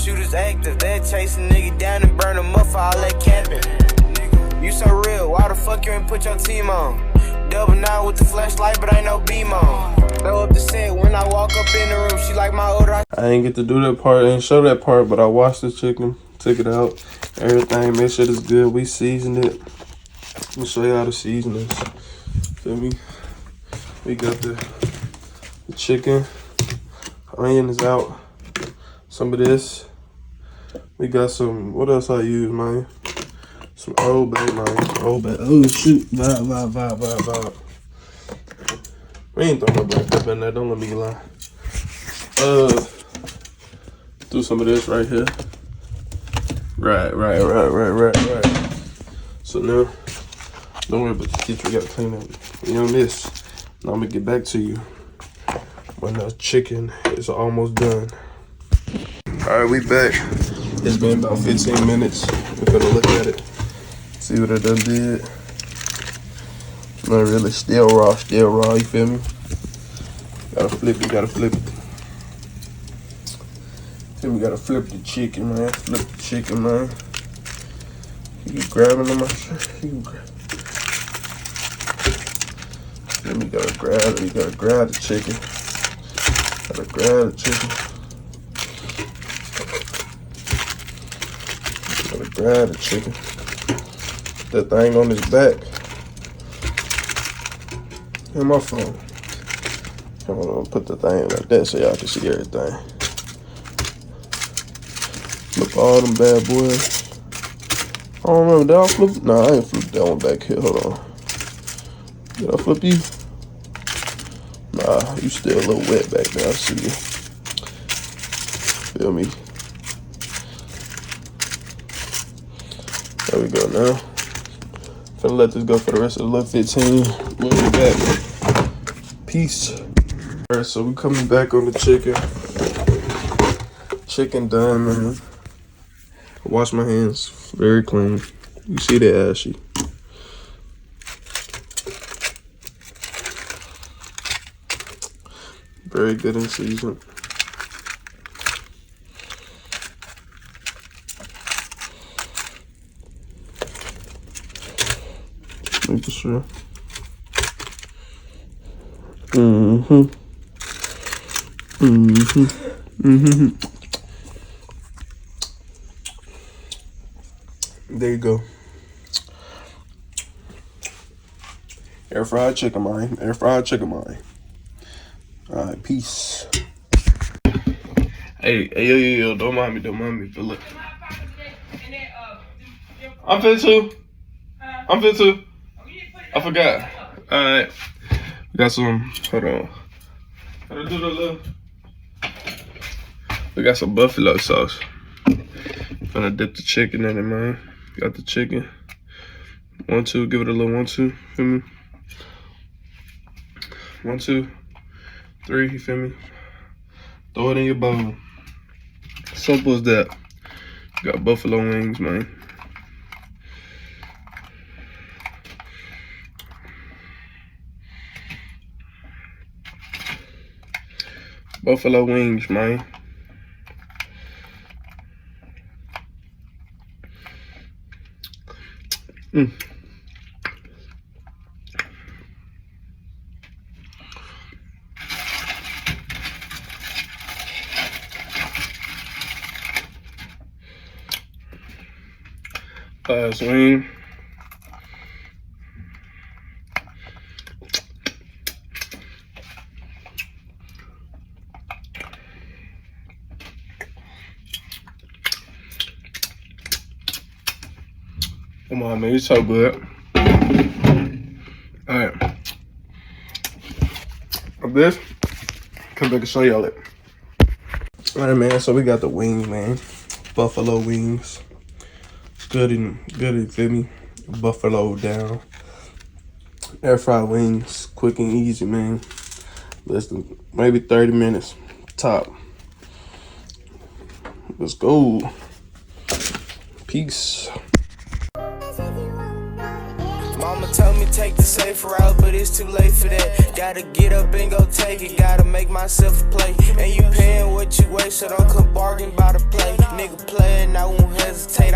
shooters active. They'll chase a nigga down and burn him up for all that camping. You so real, why the fuck you ain't put your team on? Double 9 with the flashlight, but ain't no beam on. Throw up the set when I walk up in the room. She like my older. I ain't get to do that part, I ain't show that part, but I washed the chicken, took it out, everything, make sure it's good. We seasoned it. Let me show you how to season this. Feel me? We got the chicken, onion is out, some of this. We got some, what else I use, man? Some Old Bay, man. Old Bay. Oh, shoot. Vibe. We ain't throwing no black pepper in there. Don't let me lie. Do some of this right here. Right. So now, don't worry about the teacher. We gotta clean up. You on this. Now I'm gonna get back to you when the chicken is almost done. All right, we back. It's been about 15 minutes. We're gonna look at it. See what it done did. Not really, still raw, you feel me? Gotta flip it. Then we gotta flip the chicken, man. You grabbing them, you can grab. Then we gotta grab the chicken. Grab the chicken. That thing on his back. And my phone. I'm gonna put the thing like that so y'all can see everything. Flip all them bad boys. I don't remember, did I flip? Nah, I ain't flipped that one back here. Hold on. Did I flip you? Nah, you still a little wet back there. I see you. Feel me? There we go now. Finna let this go for the rest of the little 15. We'll be back. Peace. Alright, so we coming back on the chicken. Chicken done, man. Wash my hands very clean. You see the ashy. Very good in season. Making sure. There you go. Air fried chicken, man. Alright, peace. Hey, yo, don't mind me, but look. I'm fit too. I forgot. Alright. We got some, hold on. Gotta do the little. We got some buffalo sauce. Gonna dip the chicken in it, man. Got the chicken. 1, 2, give it a little 1, 2, feel me? 1, 2, 3, you feel me? Throw it in your bowl. Simple as that. Got buffalo wings, man. Buffalo wings, man. Last wing. Come on, man, it's so good. Alright. Of this, come back and show y'all it. Alright, man, so we got the wings, man. Buffalo wings. Good, you feel me? Buffalo down. Air fried wings, quick and easy, man. Less than maybe 30 minutes top. Let's go. Peace. Mama told me take the safe route, but it's too late for that. Gotta get up and go take it, gotta make myself a play. And you paying what you weigh, so don't come bargain by the play. Nigga playin', I won't hesitate.